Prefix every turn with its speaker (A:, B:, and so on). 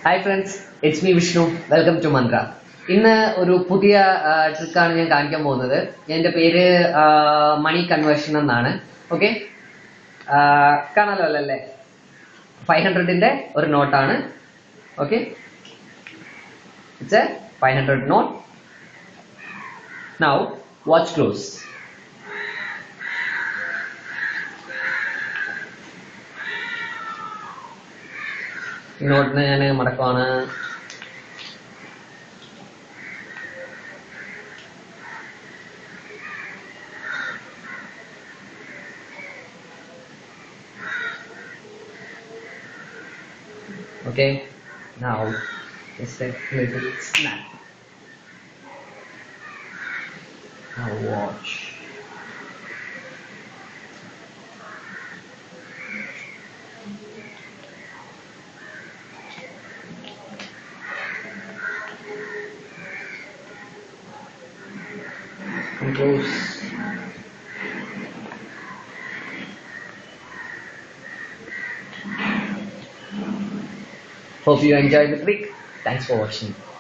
A: Hi friends, it's me Vishnu. Welcome to Mantra. ഇന്ന് ഒരു പുതിയ ട്രിക്കാണ് ഞാൻ കാണിക്കാൻ പോകുന്നത്. എൻ്റെ പേര് മണി കൺവേർഷൻ എന്നാണ്. ഓക്കെ, കാണാലോ അല്ലേ? 500ന്റെ ഒരു നോട്ടാണ്. Okay, it's a 500 note. Now watch close. നോട്ടിനെ ഞാൻ മടക്കമാണ്. Okay, now just a little snap. Now watch. Come close. Hope you enjoyed the trick. Thanks for watching.